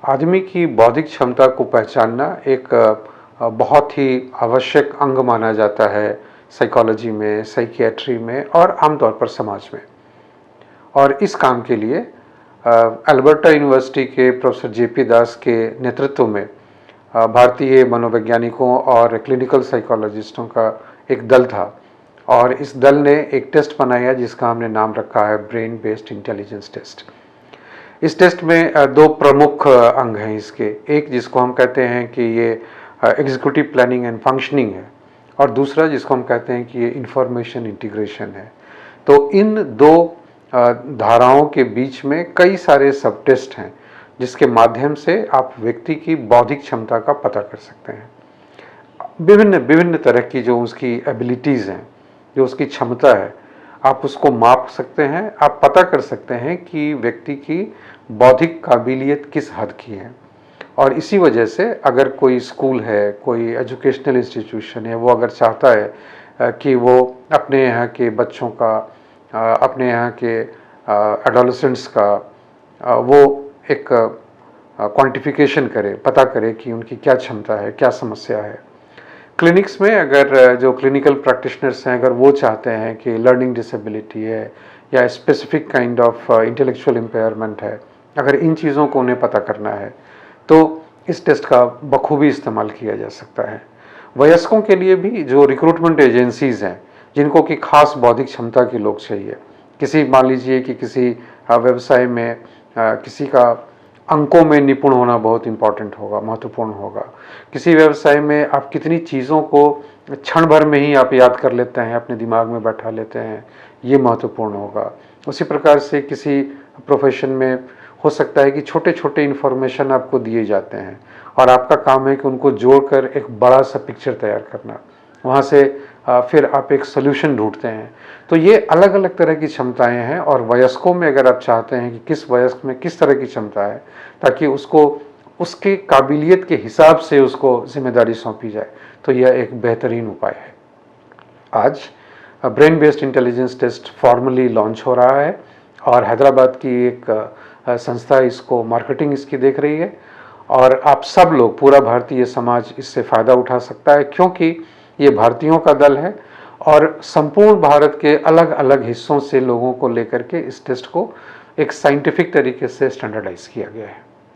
आदमी की बौद्धिक क्षमता को पहचानना एक बहुत ही आवश्यक अंग माना जाता है साइकोलॉजी में, साइकियाट्री में और आमतौर पर समाज में। और इस काम के लिए अल्बर्टा यूनिवर्सिटी के प्रोफेसर जेपी दास के नेतृत्व में भारतीय मनोवैज्ञानिकों और क्लिनिकल साइकोलॉजिस्टों का एक दल था। और इस दल ने एक टेस्ट बनाया जिसका हमने नाम रखा है ब्रेन बेस्ड इंटेलिजेंस टेस्ट। इस टेस्ट में दो प्रमुख अंग हैं इसके। एक जिसको हम कहते हैं कि ये एग्जीक्यूटिव प्लानिंग एंड फंक्शनिंग है, और दूसरा जिसको हम कहते हैं कि ये इंफॉर्मेशन इंटीग्रेशन है। तो इन दो धाराओं के बीच में कई सारे सब टेस्ट हैं जिसके माध्यम से आप व्यक्ति की बौद्धिक क्षमता का पता कर सकते हैं। विभिन्न विभिन्न तरह की जो उसकी एबिलिटीज़ हैं, जो उसकी क्षमता है, आप उसको माप सकते हैं। आप पता कर सकते हैं कि व्यक्ति की बौद्धिक काबिलियत किस हद की है। और इसी वजह से अगर कोई स्कूल है, कोई एजुकेशनल इंस्टीट्यूशन है, वो अगर चाहता है कि वो अपने यहाँ के बच्चों का, अपने यहाँ के एडोलेसेंट्स का वो एक क्वांटिफिकेशन करे, पता करे कि उनकी क्या क्षमता है, क्या समस्या है। क्लिनिक्स में अगर जो क्लिनिकल प्रैक्टिशनर्स हैं, अगर वो चाहते हैं कि लर्निंग डिसेबिलिटी है या specific kind of intellectual impairment है, अगर इन चीज़ों को उन्हें पता करना है तो इस टेस्ट का बखूबी इस्तेमाल किया जा सकता है। वयस्कों के लिए भी जो रिक्रूटमेंट एजेंसीज़ हैं, जिनको कि खास बौद्धिक क्षमता के लोग चाहिए, मान लीजिए कि किसी व्यवसाय में किसी का अंकों में निपुण होना बहुत इम्पॉर्टेंट होगा, महत्वपूर्ण होगा। किसी व्यवसाय में आप कितनी चीज़ों को क्षण भर में ही आप याद कर लेते हैं, अपने दिमाग में बैठा लेते हैं, ये महत्वपूर्ण होगा। उसी प्रकार से किसी प्रोफेशन में हो सकता है कि छोटे छोटे इन्फॉर्मेशन आपको दिए जाते हैं और आपका काम है कि उनको जोड़कर एक बड़ा सा पिक्चर तैयार करना, वहाँ से फिर आप एक सोल्यूशन ढूंढते हैं। तो ये अलग अलग तरह की क्षमताएं हैं। और वयस्कों में अगर आप चाहते हैं कि किस वयस्क में किस तरह की क्षमता है, ताकि उसको उसके काबिलियत के हिसाब से उसको जिम्मेदारी सौंपी जाए, तो यह एक बेहतरीन उपाय है। आज brain based intelligence test formally launch हो रहा है और हैदराबाद की एक संस्था इसको मार्केटिंग इसकी देख रही है। और आप सब लोग, पूरा भारतीय समाज इससे फ़ायदा उठा सकता है, क्योंकि ये भारतीयों का दल है और संपूर्ण भारत के अलग अलग हिस्सों से लोगों को लेकर के इस टेस्ट को एक साइंटिफिक तरीके से स्टैंडर्डाइज किया गया है।